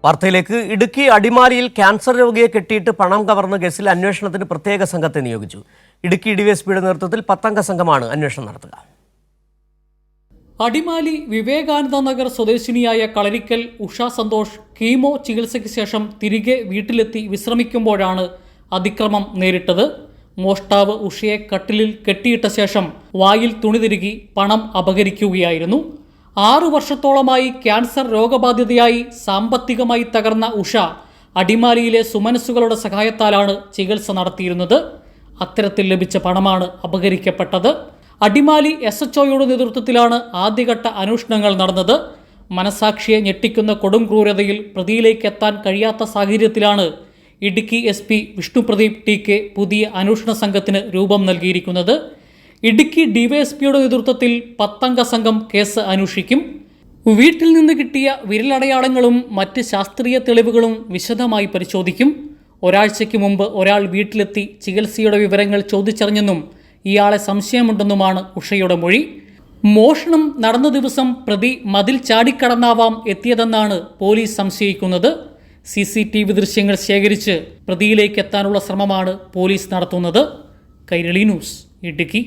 വാർത്തയിലേക്ക്. ഇടുക്കി അടിമാലിയിൽ ക്യാൻസർ രോഗിയെ കെട്ടിയിട്ട് പണം കവർന്ന കേസിൽ അന്വേഷണത്തിന് പ്രത്യേക സംഘത്തെ നിയോഗിച്ചു. ഇടുക്കി ഡിവൈഎസ്പിയുടെ നേതൃത്വത്തിൽ 10 സംഘമാണ് അന്വേഷണം നടത്തുക. അടിമാലി വിവേകാനന്ദ നഗർ സ്വദേശിനിയായ കളരിക്കൽ ഉഷ സന്തോഷ് കീമോ ചികിത്സയ്ക്ക് ശേഷം തിരികെ വീട്ടിലെത്തി വിശ്രമിക്കുമ്പോഴാണ് അതിക്രമം നേരിട്ടത്. മോഷ്ടാവ് ഉഷയെ കട്ടിലിൽ കെട്ടിയിട്ട ശേഷം വായിൽ തുണി തിരുകി പണം അപഹരിക്കുകയായിരുന്നു. 6 വർഷത്തോളമായി ക്യാൻസർ രോഗബാധിതയായി സാമ്പത്തികമായി തകർന്ന ഉഷ അടിമാലിയിലെ സുമനസ്സുകളുടെ സഹായത്താലാണ് ചികിത്സ നടത്തിയിരുന്നത്. അത്തരത്തിൽ ലഭിച്ച പണമാണ് അപഹരിക്കപ്പെട്ടത്. അടിമാലി SHOയുടെ നേതൃത്വത്തിലാണ് ആദ്യഘട്ട അന്വേഷണങ്ങൾ നടന്നത്. മനസാക്ഷിയെ ഞെട്ടിക്കുന്ന കൊടും ക്രൂരതയിൽ പ്രതിയിലേക്ക് എത്താൻ കഴിയാത്ത സാഹചര്യത്തിലാണ് ഇടുക്കി SP വിഷ്ണുപ്രദീപ് TK പുതിയ അന്വേഷണ സംഘത്തിന് രൂപം നൽകിയിരിക്കുന്നത്. ഇടുക്കി ഡിവൈഎസ്പിയുടെ നേതൃത്വത്തിൽ 10 സംഘം കേസ് അന്വേഷിക്കും. വീട്ടിൽ നിന്ന് കിട്ടിയ വിരലടയാളങ്ങളും മറ്റ് ശാസ്ത്രീയ തെളിവുകളും വിശദമായി പരിശോധിക്കും. ഒരാഴ്ചയ്ക്ക് മുമ്പ് ഒരാൾ വീട്ടിലെത്തി ചികിത്സയുടെ വിവരങ്ങൾ ചോദിച്ചറിഞ്ഞെന്നും ഇയാളെ സംശയമുണ്ടെന്നുമാണ് ഉഷയുടെ മൊഴി. മോഷണം നടന്ന ദിവസം പ്രതി മതിൽ ചാടിക്കടന്നാവാം എത്തിയതെന്നാണ് പോലീസ് സംശയിക്കുന്നത്. CCTV ദൃശ്യങ്ങൾ ശേഖരിച്ച് പ്രതിയിലേക്ക് എത്താനുള്ള ശ്രമമാണ് പോലീസ് നടത്തുന്നത്. കൈരളി ന്യൂസ്, ഇടുക്കി.